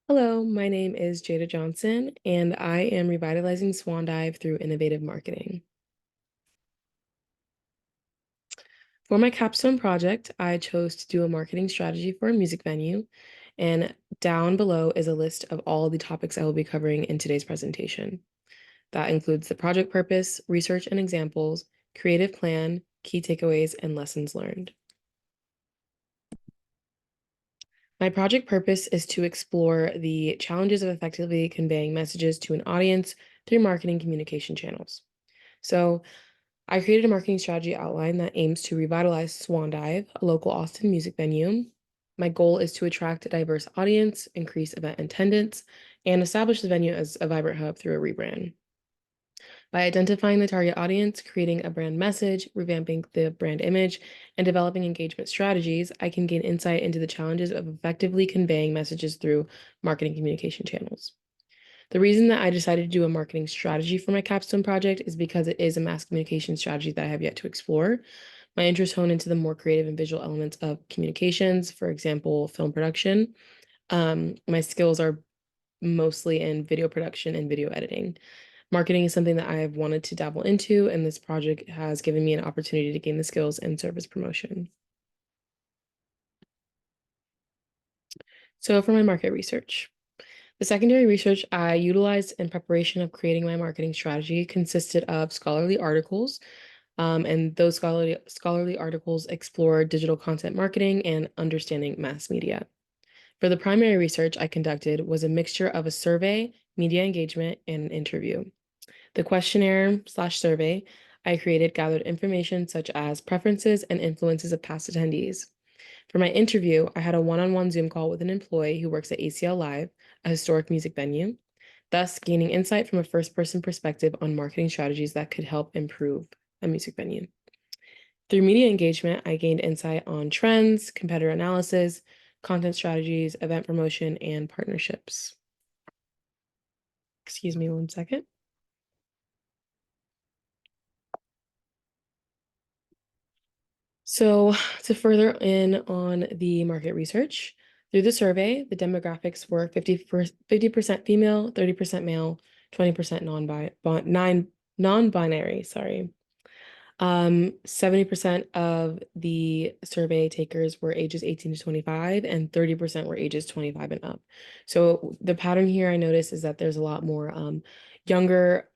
Hello, my name is Jada Johnson, and I am revitalizing Swan Dive through innovative marketing. For my capstone project, I chose to do a marketing strategy for a music venue, and down below is a list of all the topics I will be covering in today's presentation. That includes the project purpose, research and examples, creative plan, key takeaways, and lessons learned. My project purpose is to explore the challenges of effectively conveying messages to an audience through marketing communication channels. So I created a marketing strategy outline that aims to revitalize Swan Dive, a local Austin music venue. My goal is to attract a diverse audience, increase event attendance, and establish the venue as a vibrant hub through a rebrand. By identifying the target audience, creating a brand message, revamping the brand image, and developing engagement strategies, I can gain insight into the challenges of effectively conveying messages through marketing communication channels. The reason that I decided to do a marketing strategy for my capstone project is because it is a mass communication strategy that I have yet to explore. My interests hone into the more creative and visual elements of communications, for example, film production. My skills are mostly in video production and video editing. Marketing is something that I have wanted to dabble into, and this project has given me an opportunity to gain the skills in service promotion. So for my market research, the secondary research I utilized in preparation of creating my marketing strategy consisted of scholarly articles, and those scholarly articles explore digital content marketing and understanding mass media. For the primary research I conducted was a mixture of a survey, media engagement, and an interview. The questionnaire/survey I created gathered information such as preferences and influences of past attendees. For my interview, I had a one-on-one Zoom call with an employee who works at ACL Live, a historic music venue, thus gaining insight from a first-person perspective on marketing strategies that could help improve a music venue. Through media engagement, I gained insight on trends, competitor analysis, content strategies, event promotion, and partnerships. Excuse me one second. So, to further in on the market research, through the survey, the demographics were 50% female, 30% male, 20% non-binary, sorry. 70% of the survey takers were ages 18 to 25, and 30% were ages 25 and up. So the pattern here I noticed is that there's a lot more younger,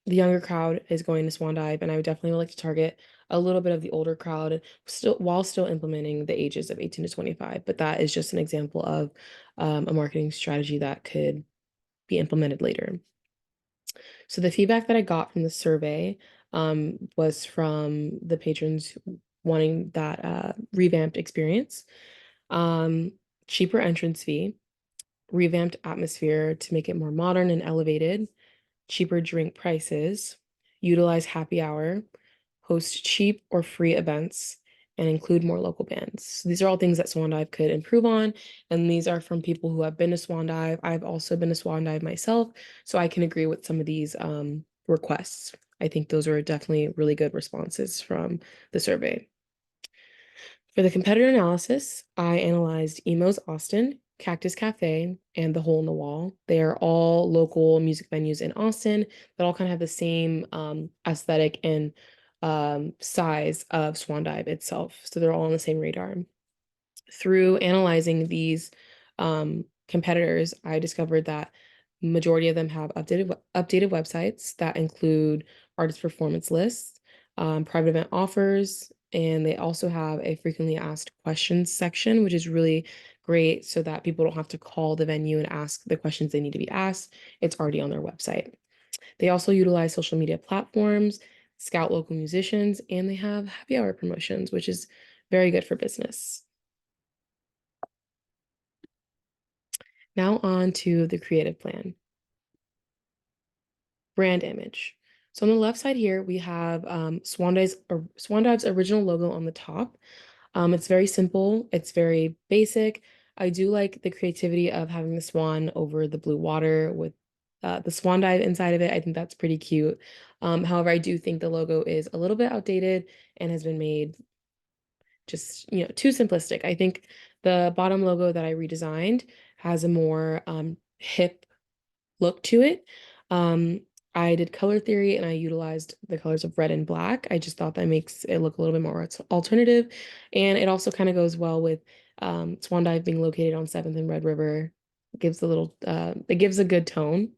the younger crowd is going to Swan Dive, and I would definitely like to target a little bit of the older crowd still while still implementing the ages of 18 to 25. But that is just an example of a marketing strategy that could be implemented later. So the feedback that I got from the survey was from the patrons wanting that revamped experience, um, cheaper entrance fee, revamped atmosphere to make it more modern and elevated, cheaper drink prices, utilize happy hour, host cheap or free events, and include more local bands. So these are all things that Swan Dive could improve on, and these are from people who have been to Swan Dive. I've also been to Swan Dive myself, so I can agree with some of these requests. I think those are definitely really good responses from the survey. For the competitor analysis, I analyzed Emo's Austin, Cactus Cafe, and The Hole in the Wall. They are all local music venues in Austin that all kind of have the same aesthetic and size of Swan Dive itself. So they're all on the same radar. Through analyzing these competitors, I discovered that majority of them have updated websites that include artist performance lists, private event offers, and they also have a frequently asked questions section, which is really great so that people don't have to call the venue and ask the questions they need to be asked. It's already on their website. They also utilize social media platforms, scout local musicians, and they have happy hour promotions, which is very good for business. Now on to the creative plan. Brand image. So on the left side here, we have Swan Dive's original logo on the top. It's very simple. It's very basic. I do like the creativity of having the swan over the blue water with the swan dive inside of it. I think that's pretty cute. However, I do think the logo is a little bit outdated and has been made just, too simplistic. I think the bottom logo that I redesigned has a more hip look to it. Um, I did color theory and I utilized the colors of red and black. I just thought that makes it look a little bit more alternative. And it also kind of goes well with Swan Dive being located on 7th and Red River. It gives a little, it gives a good tone.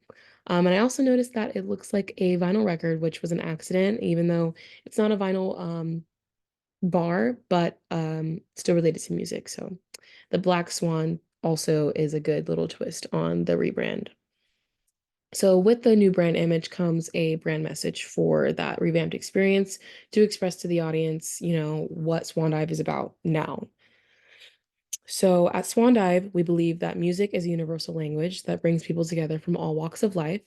And I also noticed that it looks like a vinyl record, which was an accident, even though it's not a vinyl bar, but still related to music. So the Black Swan also is a good little twist on the rebrand. So with the new brand image comes a brand message for that revamped experience to express to the audience, what Swan Dive is about now. So at Swan Dive, we believe that music is a universal language that brings people together from all walks of life.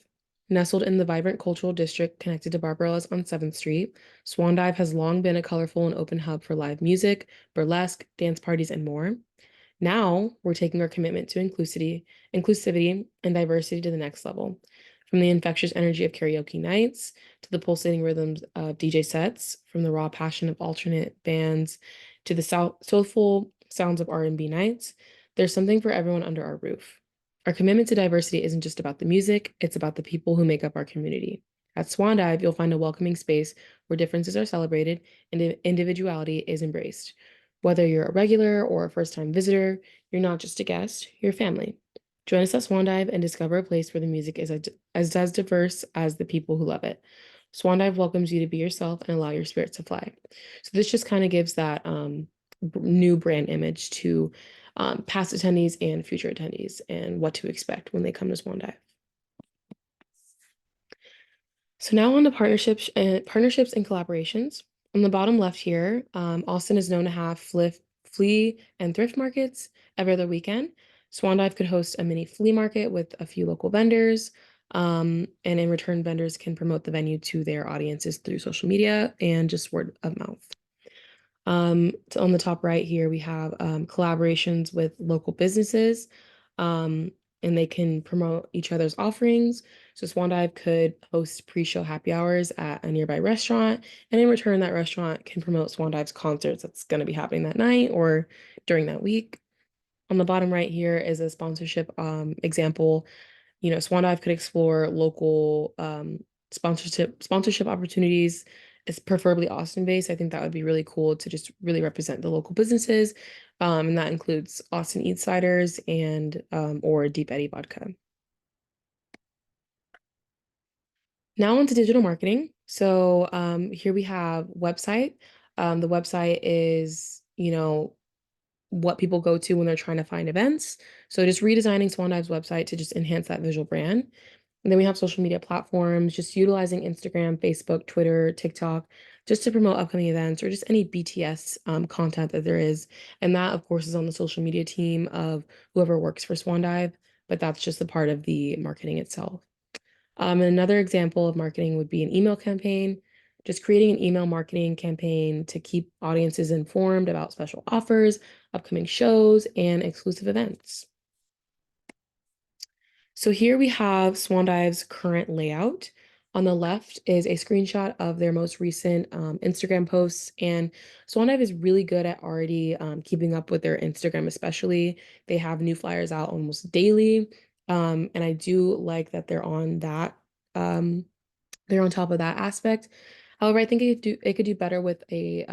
Nestled in the vibrant cultural district connected to Barbarossa on 7th Street, Swan Dive has long been a colorful and open hub for live music, burlesque, dance parties, and more. Now we're taking our commitment to inclusivity and diversity to the next level. From the infectious energy of karaoke nights to the pulsating rhythms of DJ sets, from the raw passion of alternate bands to the soulful sounds of R&B nights, there's something for everyone under our roof. Our commitment to diversity isn't just about the music, it's about the people who make up our community. At Swan Dive, you'll find a welcoming space where differences are celebrated and individuality is embraced. Whether you're a regular or a first-time visitor, you're not just a guest, you're family. Join us at Swan Dive and discover a place where the music is as diverse as the people who love it. Swan Dive welcomes you to be yourself and allow your spirit to fly. So this just kind of gives that new brand image to past attendees and future attendees and what to expect when they come to Swan Dive. So now on to partnerships and collaborations. On the bottom left here, Austin is known to have flea and thrift markets every other weekend. Swan Dive could host a mini flea market with a few local vendors. And in return, vendors can promote the venue to their audiences through social media and just word of mouth. So on the top right here, we have collaborations with local businesses, um, and they can promote each other's offerings. So Swan Dive could host pre-show happy hours at a nearby restaurant, and in return, that restaurant can promote Swan Dive's concerts that's going to be happening that night or during that week. On the bottom right here is a sponsorship example. Swan Dive could explore local sponsorship opportunities. It's preferably Austin based. I think that would be really cool to just really represent the local businesses. And that includes Austin Eat Ciders and or Deep Eddy Vodka. Now onto digital marketing. So here we have website. The website is, what people go to when they're trying to find events. So just redesigning Swan Dive's website to just enhance that visual brand. And then we have social media platforms, just utilizing Instagram, Facebook, Twitter, TikTok, just to promote upcoming events or just any BTS content that there is. And that, of course, is on the social media team of whoever works for Swan Dive, but that's just a part of the marketing itself. Another example of marketing would be an email campaign, just creating an email marketing campaign to keep audiences informed about special offers, upcoming shows, and exclusive events. So here we have Swan Dive's current layout. On the left is a screenshot of their most recent Instagram posts, and Swan Dive is really good at already keeping up with their Instagram, especially. They have new flyers out almost daily, and I do like that they're on top of that aspect. However, I think it could do better with a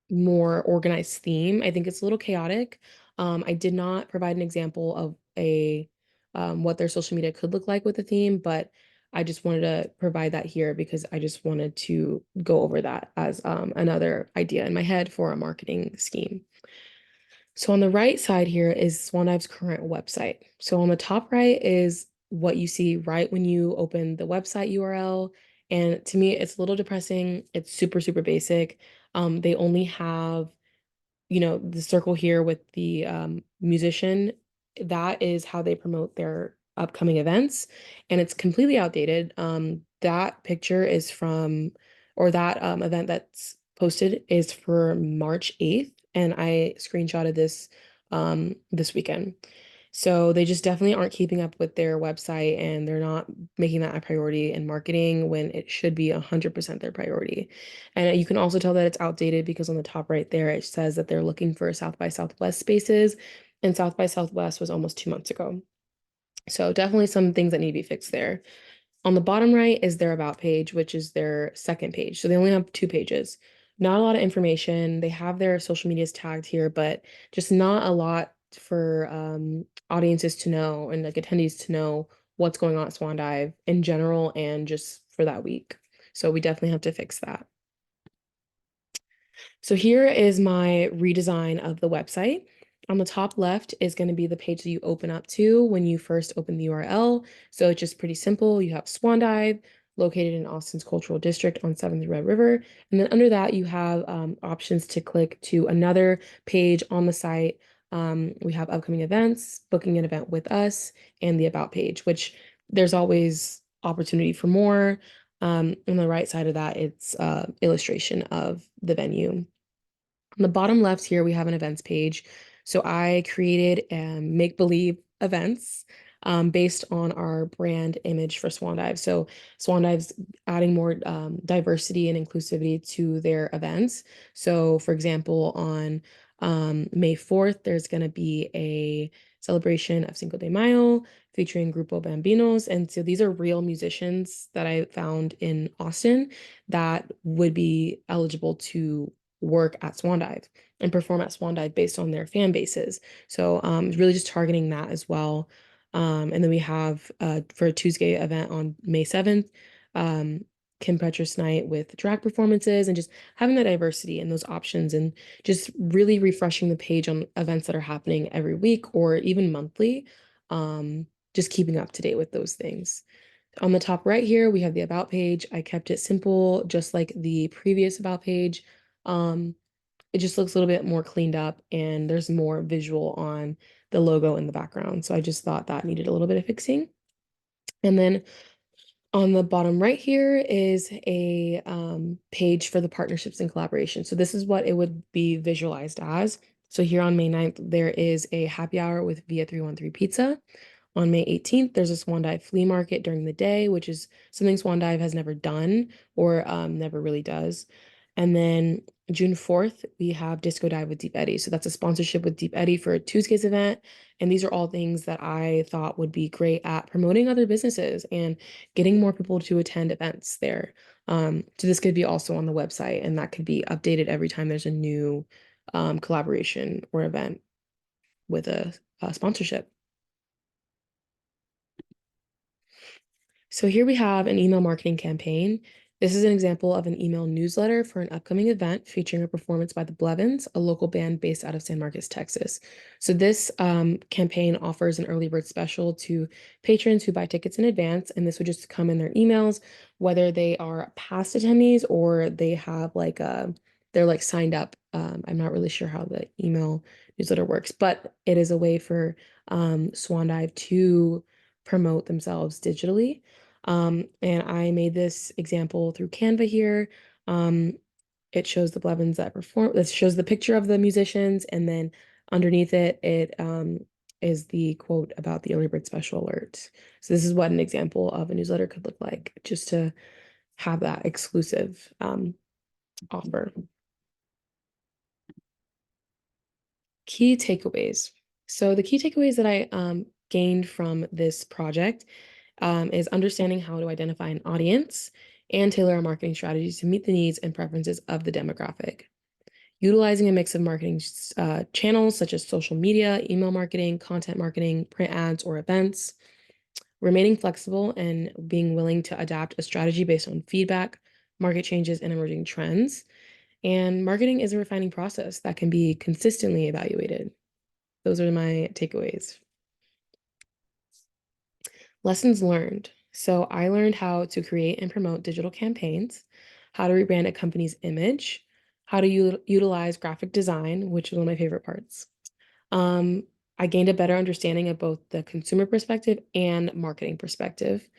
more organized theme. I think it's a little chaotic. I did not provide an example of a what their social media could look like with the theme, but I just wanted to provide that here because I just wanted to go over that as another idea in my head for a marketing scheme. So on the right side here is Swan Dive's current website. So on the top right is what you see right when you open the website URL. And to me, it's a little depressing. It's super, super basic. They only have the circle here with the musician. That is how they promote their upcoming events, and it's completely outdated. That picture is from, or that event that's posted is for March 8th, and I screenshotted this weekend. So they just definitely aren't keeping up with their website and they're not making that a priority in marketing when it should be 100% their priority. And you can also tell that it's outdated because on the top right there, it says that they're looking for South by Southwest spaces. and South by Southwest was almost 2 months ago. So definitely some things that need to be fixed there. On the bottom right is their about page, which is their second page. So they only have 2 pages. Not a lot of information. They have their social medias tagged here, but just not a lot for audiences to know and like attendees to know what's going on at Swan Dive in general and just for that week. So we definitely have to fix that. So here is my redesign of the website. On the top left is going to be the page that you open up to when you first open the URL. So it's just pretty simple. You have Swan Dive located in Austin's Cultural District on 7th Red River. And then under that, you have options to click to another page on the site. We have upcoming events, booking an event with us, and the About page, which there's always opportunity for more. On the right side of that, it's illustration of the venue. On the bottom left here, we have an events page. So I created make-believe events based on our brand image for Swan Dive. So Swan Dive's adding more diversity and inclusivity to their events. So for example, on May 4th, there's going to be a celebration of Cinco de Mayo featuring Grupo Bambinos. And so these are real musicians that I found in Austin that would be eligible to work at Swan Dive and perform at Swan Dive based on their fan bases. So really just targeting that as well. And then we have for a Tuesday event on May 7th, Kim Petras night with drag performances and just having that diversity and those options and just really refreshing the page on events that are happening every week or even monthly. Just keeping up to date with those things. On the top right here, we have the About page. I kept it simple, just like the previous About page. Um, it just looks a little bit more cleaned up and there's more visual on the logo in the background. So I just thought that needed a little bit of fixing. And then on the bottom right here is a page for the partnerships and collaboration. So this is what it would be visualized as. So here on May 9th, there is a happy hour with Via 313 Pizza. On May 18th, there's a Swan Dive flea market during the day, which is something Swan Dive has never done or never really does. And then June 4th, we have Disco Dive with Deep Eddy. So that's a sponsorship with Deep Eddy for Tuesday's event. And these are all things that I thought would be great at promoting other businesses and getting more people to attend events there. So this could be also on the website, and that could be updated every time there's a new collaboration or event with a sponsorship. So here we have an email marketing campaign. This is an example of an email newsletter for an upcoming event featuring a performance by the Blevins, a local band based out of San Marcos, Texas. So this campaign offers an early bird special to patrons who buy tickets in advance, and this would just come in their emails, whether they are past attendees or they have like they're like signed up. I'm not really sure how the email newsletter works, but it is a way for Swan Dive to promote themselves digitally. And I made this example through Canva here. It shows the Blevins that perform, it shows the picture of the musicians, and then underneath it, it is the quote about the early bird special alert. So this is what an example of a newsletter could look like, just to have that exclusive offer. Key takeaways. So the key takeaways that I gained from this project is understanding how to identify an audience and tailor our marketing strategies to meet the needs and preferences of the demographic. Utilizing a mix of marketing channels such as social media, email marketing, content marketing, print ads, or events. Remaining flexible and being willing to adapt a strategy based on feedback, market changes, and emerging trends. And marketing is a refining process that can be consistently evaluated. Those are my takeaways. Lessons learned. So I learned how to create and promote digital campaigns, how to rebrand a company's image, how to utilize graphic design, which is one of my favorite parts. Um, I gained a better understanding of both the consumer perspective and marketing perspective.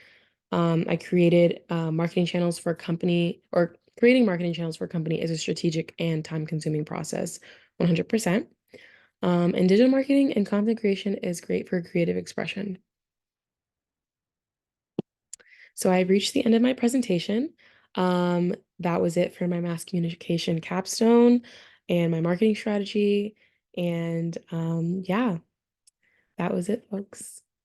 I created marketing channels for a company, or creating marketing channels for a company is a strategic and time-consuming process, 100%. And digital marketing and content creation is great for creative expression. So I've reached the end of my presentation. That was it for my mass communication capstone and my marketing strategy. And yeah. that was it, folks.